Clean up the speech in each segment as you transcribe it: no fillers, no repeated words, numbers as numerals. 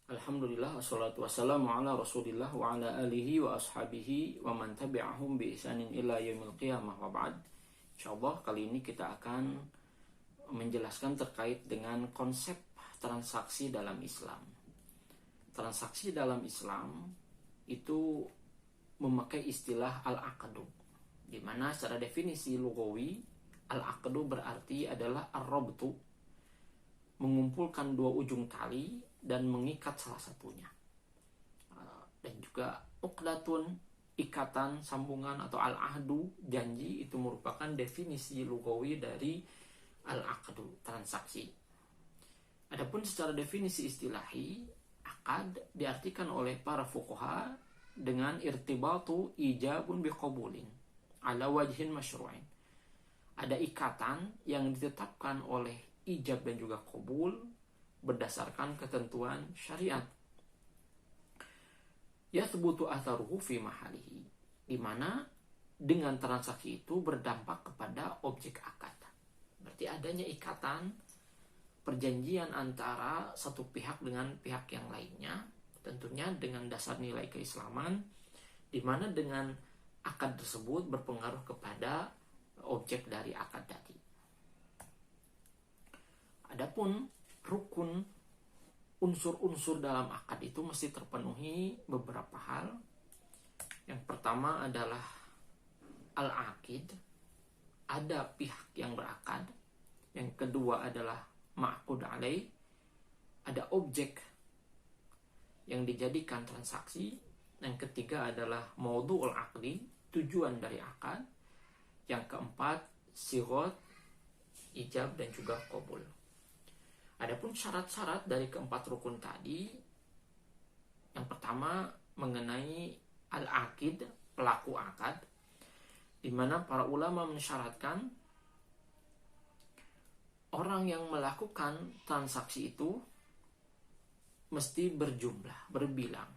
Alhamdulillah, wassalatu wassalamu ala rasulillah wa ala alihi wa ashabihi wa man tabi'ahum bi ihsanin ila yaumil qiyamah wa ba'd. InsyaAllah kali ini kita akan menjelaskan terkait dengan konsep transaksi dalam Islam. Transaksi dalam Islam itu memakai istilah al-aqdu, di mana secara definisi lugawi al-aqdu berarti adalah ar-rabtu, mengumpulkan dua ujung tali dan mengikat salah satunya. Dan juga uqdatun, ikatan, sambungan, atau al-ahdu, janji, itu merupakan definisi lugawi dari al-aqdu, transaksi. Adapun secara definisi istilahi, akad diartikan oleh para fuqaha dengan irtibatu ijabun biqabulin ala wajhin masyru'in. Ada ikatan yang ditetapkan oleh ijab dan juga qabul berdasarkan ketentuan syariat. Yathbutu atharuhu fi mahalihi, di mana dengan transaksi itu berdampak kepada objek akad. Berarti adanya ikatan, perjanjian antara satu pihak dengan pihak yang lainnya, tentunya dengan dasar nilai keislaman, di mana dengan akad tersebut berpengaruh kepada objek dari akad tadi. Adapun rukun, unsur-unsur dalam akad itu mesti terpenuhi beberapa hal. Yang pertama adalah al-aqid, ada pihak yang berakad. Yang kedua adalah ma'qud alaih, ada objek yang dijadikan transaksi. Yang ketiga adalah maudhu'ul aqdi, tujuan dari akad. Yang keempat sighat, ijab dan juga qabul. Adapun syarat-syarat dari keempat rukun tadi, yang pertama mengenai al-aqid, pelaku akad, di mana para ulama mensyaratkan orang yang melakukan transaksi itu mesti berjumlah, berbilang.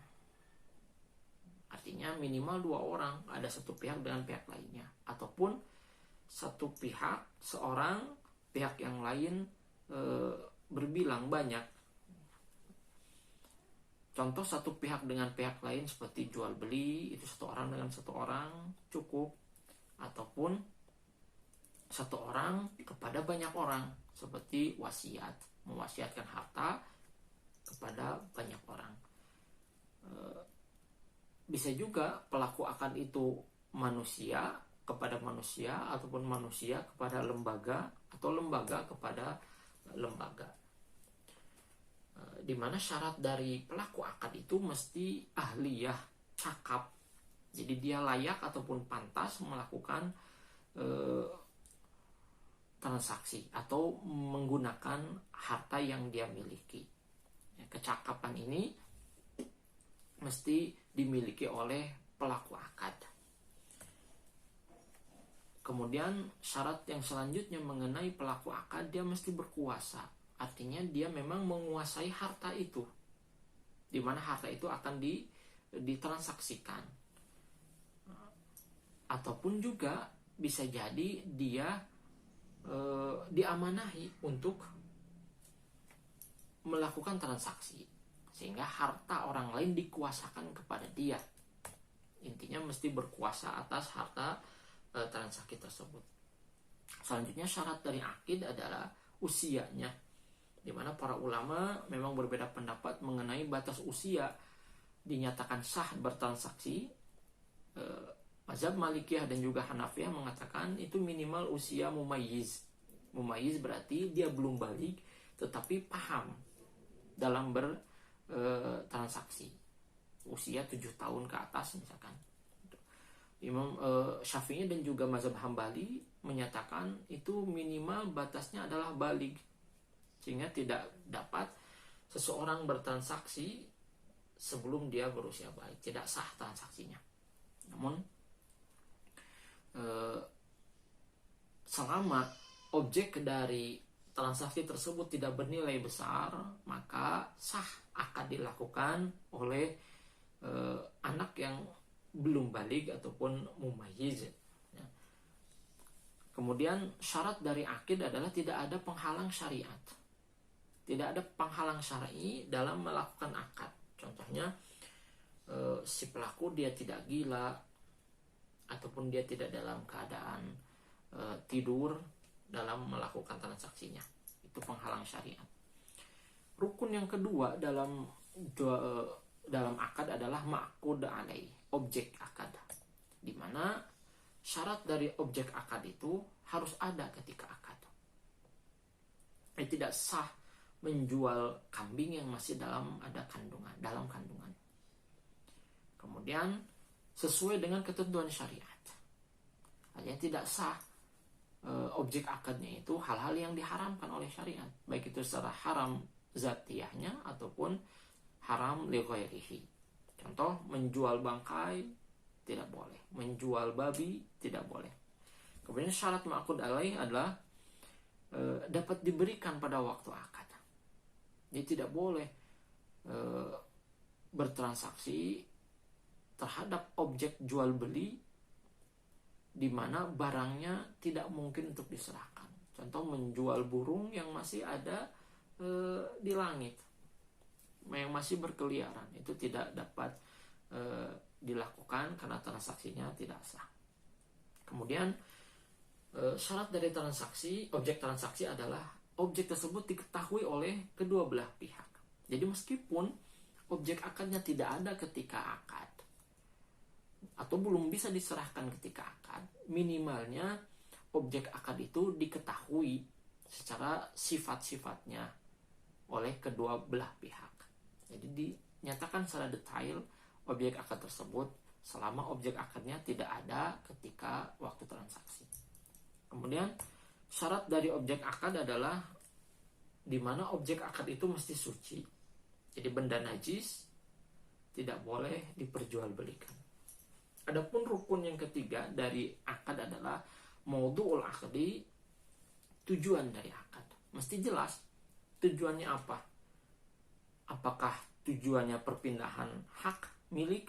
Artinya minimal dua orang, ada satu pihak dengan pihak lainnya, ataupun satu pihak, seorang, pihak yang lain berbilang banyak. Contoh satu pihak dengan pihak lain seperti jual beli, itu satu orang dengan satu orang cukup. Ataupun satu orang kepada banyak orang, seperti wasiat, mewasiatkan harta kepada banyak orang. Bisa juga pelaku akad itu manusia kepada manusia, ataupun manusia kepada lembaga, atau lembaga kepada lembaga. Di mana syarat dari pelaku akad itu mesti ahliyah, cakap. Jadi dia layak ataupun pantas melakukan transaksi atau menggunakan harta yang dia miliki. Kecakapan ini mesti dimiliki oleh pelaku akad. Kemudian syarat yang selanjutnya mengenai pelaku akad, dia mesti berkuasa. Artinya dia memang menguasai harta itu, di mana harta itu akan ditransaksikan. Ataupun juga bisa jadi dia diamanahi untuk melakukan transaksi, sehingga harta orang lain dikuasakan kepada dia. Intinya mesti berkuasa atas harta transaksi tersebut. Selanjutnya syarat dari akid adalah usianya, di mana para ulama memang berbeda pendapat mengenai batas usia dinyatakan sah bertransaksi. Mazhab Malikiyah dan juga Hanafiyah mengatakan itu minimal usia mumayyiz. Mumayyiz berarti dia belum balik tetapi paham dalam bertransaksi. Usia 7 tahun ke atas misalkan. Imam Syafi'i dan juga mazhab Hambali menyatakan itu minimal batasnya adalah balig, sehingga tidak dapat seseorang bertransaksi sebelum dia berusia balik, tidak sah transaksinya. Namun selama objek dari transaksi tersebut tidak bernilai besar, maka sah akad dilakukan oleh anak yang belum balik ataupun mumayyiz. Kemudian syarat dari akid adalah tidak ada penghalang syariat. tidak ada penghalang syar'i dalam melakukan akad. Contohnya si pelaku dia tidak gila, ataupun dia tidak dalam keadaan tidur dalam melakukan transaksinya. Itu penghalang syariat. Rukun yang kedua dalam akad adalah ma'qud alaih, objek akad, di mana syarat dari objek akad itu harus ada ketika akad. Tidak sah menjual kambing yang masih dalam kandungan. Kemudian sesuai dengan ketentuan syariat. Artinya tidak sah objek akadnya itu hal-hal yang diharamkan oleh syariat, baik itu secara haram zatiyahnya ataupun haram li ghairihi. Contoh, menjual bangkai tidak boleh, menjual babi tidak boleh. Kemudian syarat ma'qud alaih adalah dapat diberikan pada waktu akad. Jadi tidak boleh bertransaksi terhadap objek jual beli di mana barangnya tidak mungkin untuk diserahkan. Contoh, menjual burung yang masih ada di langit, yang masih berkeliaran, itu tidak dapat dilakukan karena transaksinya tidak sah. Kemudian syarat dari objek transaksi adalah objek tersebut diketahui oleh kedua belah pihak. Jadi meskipun objek akadnya tidak ada ketika akad atau belum bisa diserahkan ketika akad, minimalnya objek akad itu diketahui secara sifat-sifatnya oleh kedua belah pihak. Jadi dinyatakan secara detail objek akad tersebut selama objek akadnya tidak ada ketika waktu transaksi. Kemudian syarat dari objek akad adalah di mana objek akad itu mesti suci. Jadi benda najis tidak boleh diperjualbelikan. Adapun rukun yang ketiga dari akad adalah maudhu'ul aqdi, tujuan dari akad. Mesti jelas tujuannya apa. Apakah tujuannya perpindahan hak milik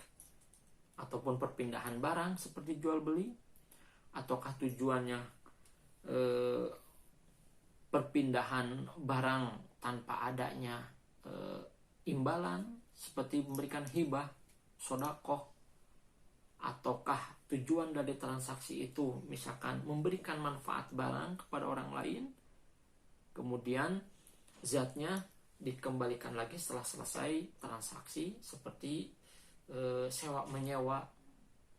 ataupun perpindahan barang seperti jual beli, ataukah tujuannya perpindahan barang tanpa adanya imbalan seperti memberikan hibah, sedekah, ataukah tujuan dari transaksi itu misalkan memberikan manfaat barang kepada orang lain, kemudian zatnya dikembalikan lagi setelah selesai transaksi seperti sewa menyewa.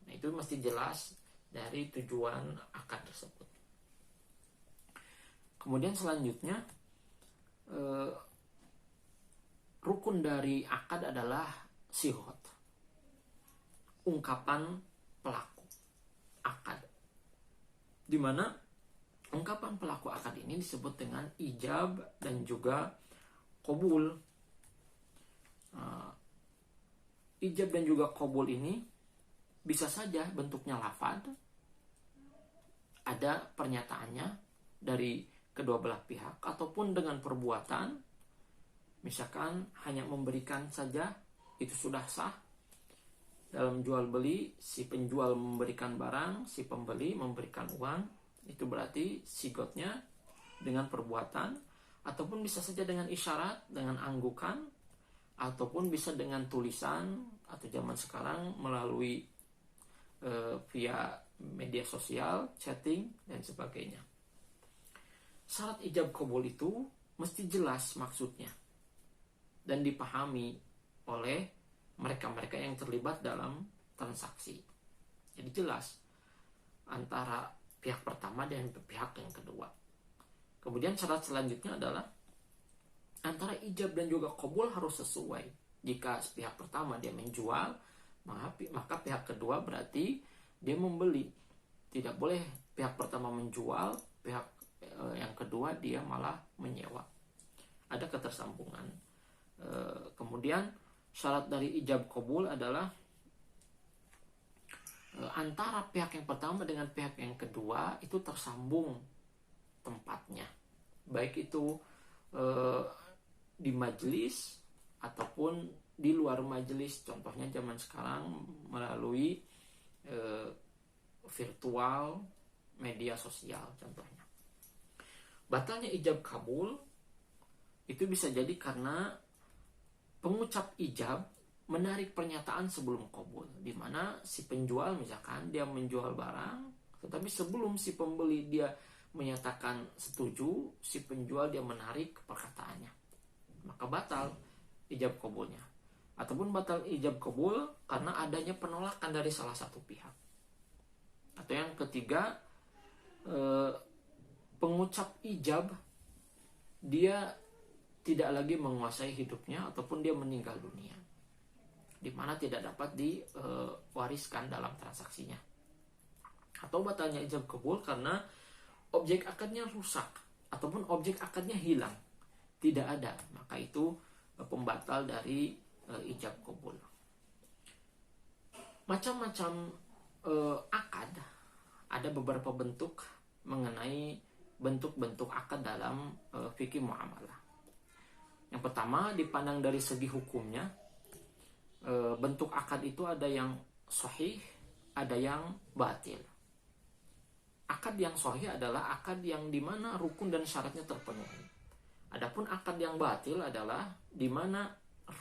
Nah, itu mesti jelas dari tujuan akad tersebut. Kemudian selanjutnya rukun dari akad adalah sihot, ungkapan pelaku akad, di mana ungkapan pelaku akad ini disebut dengan ijab dan juga qabul. Ijab dan juga qabul ini bisa saja bentuknya lafaz, ada pernyataannya dari kedua belah pihak, ataupun dengan perbuatan, misalkan hanya memberikan saja, itu sudah sah. Dalam jual beli, si penjual memberikan barang, si pembeli memberikan uang, itu berarti sigotnya dengan perbuatan, ataupun bisa saja dengan isyarat, dengan anggukan, ataupun bisa dengan tulisan, atau zaman sekarang melalui via media sosial, chatting, dan sebagainya. Syarat ijab qabul itu mesti jelas maksudnya dan dipahami oleh mereka-mereka yang terlibat dalam transaksi. Jadi jelas antara pihak pertama dan pihak yang kedua. Kemudian syarat selanjutnya adalah antara ijab dan juga qabul harus sesuai. Jika pihak pertama dia menjual, maka pihak kedua berarti dia membeli. Tidak boleh pihak pertama menjual, pihak yang kedua dia malah menyewa. Ada ketersambungan. Kemudian syarat dari ijab qabul adalah antara pihak yang pertama dengan pihak yang kedua itu tersambung tempatnya, baik itu di majelis ataupun di luar majelis. Contohnya zaman sekarang melalui virtual, media sosial contohnya. Batalnya ijab kabul itu bisa jadi karena pengucap ijab menarik pernyataan sebelum qabul, di mana si penjual misalkan dia menjual barang, tetapi sebelum si pembeli dia menyatakan setuju, si penjual dia menarik perkataannya, maka batal ijab qabulnya. Ataupun batal ijab qabul karena adanya penolakan dari salah satu pihak. Atau yang ketiga, pengucap ijab dia tidak lagi menguasai hidupnya ataupun dia meninggal dunia, di mana tidak dapat diwariskan dalam transaksinya. Atau batalnya ijab qabul karena objek akadnya rusak ataupun objek akadnya hilang, tidak ada, maka itu pembatal dari ijab qabul. Macam-macam akad, ada beberapa bentuk mengenai bentuk-bentuk akad dalam fikih muamalah. Yang pertama, dipandang dari segi hukumnya, bentuk akad itu ada yang sahih, ada yang batil. Akad yang sahih adalah akad yang dimana rukun dan syaratnya terpenuhi. Adapun akad yang batil adalah dimana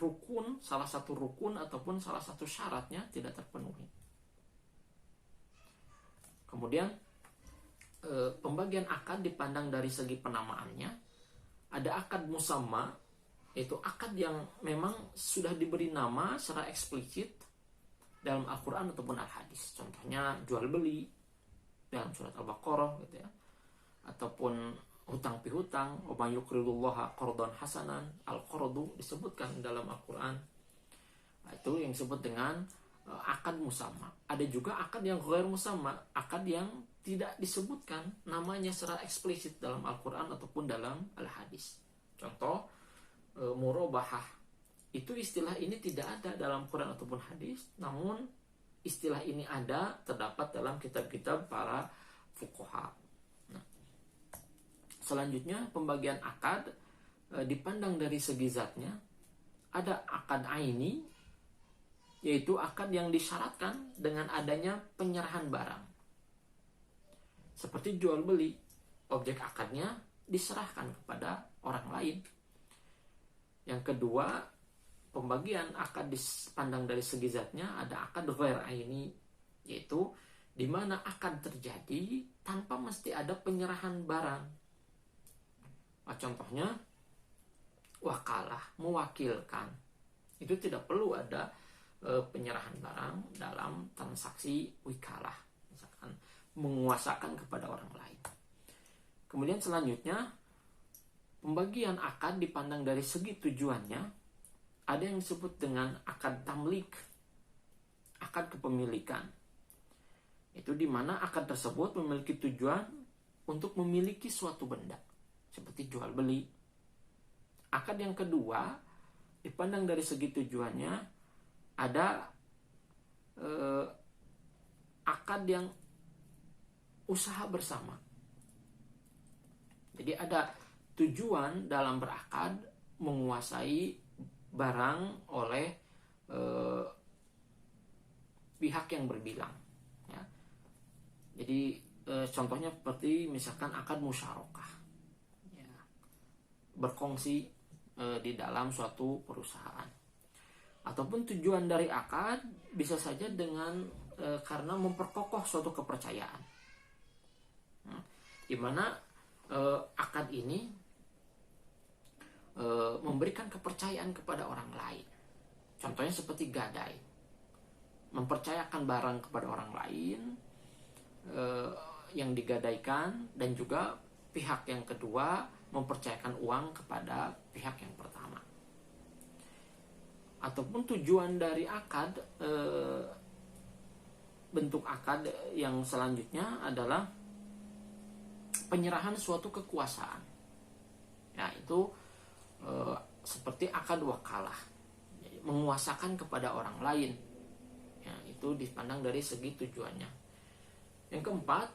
rukun, salah satu rukun ataupun salah satu syaratnya tidak terpenuhi. Kemudian pembagian akad dipandang dari segi penamaannya. Ada akad musamma, yaitu akad yang memang sudah diberi nama secara eksplisit dalam Al-Quran ataupun Al-Hadis. Contohnya jual beli dalam surat Al-Baqarah gitu ya. Ataupun hutang pihutang, wa may yuqridullaha qardan hasanan, al-qardu disebutkan dalam Al-Quran. Itu yang disebut dengan akad musamma. Ada juga akad yang ghair musamma, akad yang tidak disebutkan namanya secara eksplisit dalam Al-Quran ataupun dalam Al-Hadis. Contoh, murabahah. Itu istilah ini tidak ada dalam Quran ataupun hadis, namun istilah ini ada, terdapat dalam kitab-kitab para fuqaha. Nah, selanjutnya pembagian akad dipandang dari segi zatnya. Ada akad aini, yaitu akad yang disyaratkan dengan adanya penyerahan barang. Seperti jual beli, objek akadnya diserahkan kepada orang lain. Yang kedua, pembagian akad dipandang dari segi zatnya, ada akad ghair aini, yaitu di mana akad terjadi tanpa mesti ada penyerahan barang. Nah, contohnya wakalah, mewakilkan. Itu tidak perlu ada penyerahan barang dalam transaksi wikalah, misalkan menguasakan kepada orang lain. Kemudian selanjutnya, pembagian akad dipandang dari segi tujuannya. Ada yang disebut dengan akad tamlik, akad kepemilikan. Itu di mana akad tersebut memiliki tujuan untuk memiliki suatu benda, seperti jual beli. Akad yang kedua dipandang dari segi tujuannya, ada akad yang usaha bersama. Jadi ada tujuan dalam berakad menguasai barang oleh pihak yang berbilang ya. Jadi contohnya seperti misalkan akad musyarakah ya, berkongsi di dalam suatu perusahaan. Ataupun tujuan dari akad bisa saja dengan karena memperkokoh suatu kepercayaan, di mana akad ini memberikan kepercayaan kepada orang lain. Contohnya seperti gadai, mempercayakan barang kepada orang lain yang digadaikan, dan juga pihak yang kedua mempercayakan uang kepada pihak yang pertama. Ataupun tujuan dari akad, bentuk akad yang selanjutnya adalah penyerahan suatu kekuasaan. Ya, itu seperti akad wakalah, jadi, menguasakan kepada orang lain. Ya, itu dipandang dari segi tujuannya. Yang keempat,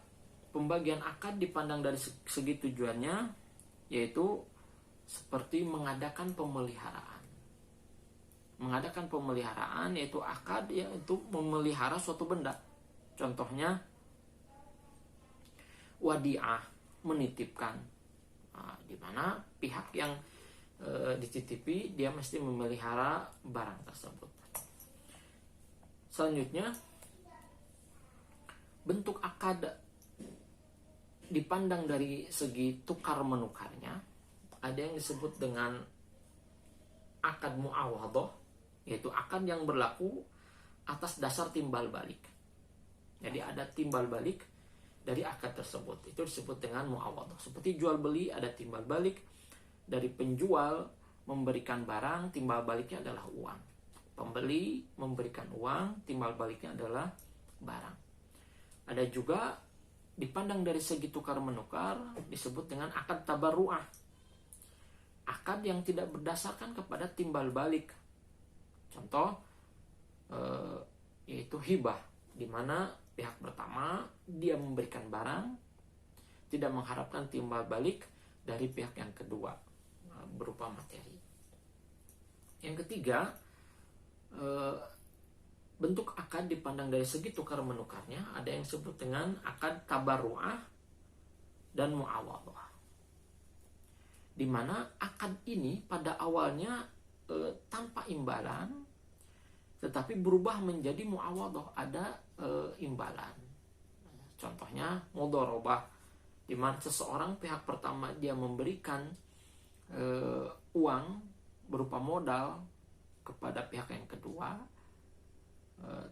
pembagian akad dipandang dari segi tujuannya, yaitu seperti mengadakan pemeliharaan. Mengadakan pemeliharaan yaitu akad yaitu memelihara suatu benda. Contohnya wadi'ah, menitipkan. Nah, di mana pihak yang dititipi, dia mesti memelihara barang tersebut. Selanjutnya, bentuk akad dipandang dari segi tukar menukarnya. Ada yang disebut dengan akad muawadhah, yaitu akad yang berlaku atas dasar timbal balik. Jadi ada timbal balik dari akad tersebut, itu disebut dengan muawadhah. Seperti jual beli ada timbal balik dari penjual memberikan barang, timbal baliknya adalah uang. Pembeli memberikan uang, timbal baliknya adalah barang. Ada juga dipandang dari segi tukar menukar disebut dengan akad tabarru'ah. Akad yang tidak berdasarkan kepada timbal balik. Contoh yaitu hibah, di mana pihak pertama dia memberikan barang, tidak mengharapkan timbal balik dari pihak yang kedua berupa materi. Yang ketiga, bentuk akad dipandang dari segi tukar menukarnya. Ada yang disebut dengan akad tabarru'ah dan muawadhah, di mana akad ini pada awalnya tanpa imbalan, tetapi berubah menjadi muawadhah, ada imbalan. Contohnya mudharabah, di mana seseorang pihak pertama dia memberikan uang berupa modal kepada pihak yang kedua,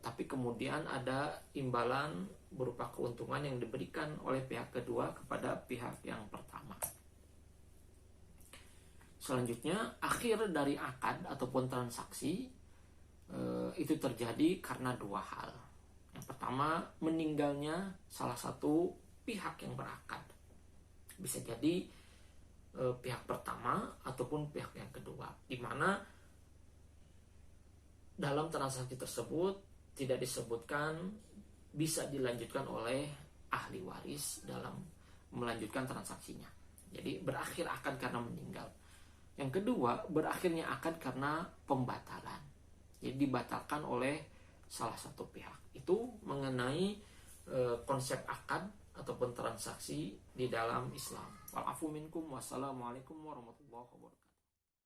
tapi kemudian ada imbalan berupa keuntungan yang diberikan oleh pihak kedua kepada pihak yang pertama. Selanjutnya, akhir dari akad ataupun transaksi itu terjadi karena dua hal. Yang pertama, meninggalnya salah satu pihak yang berakad. Bisa jadi pihak pertama ataupun pihak yang kedua, di mana dalam transaksi tersebut tidak disebutkan bisa dilanjutkan oleh ahli waris dalam melanjutkan transaksinya. Jadi berakhir akad karena meninggal. Yang kedua, berakhirnya akad karena pembatalan. Jadi dibatalkan oleh salah satu pihak. Itu mengenai konsep akad ataupun transaksi di dalam Islam. Wal afu minkum, wassalamualaikum warahmatullahi wabarakatuh.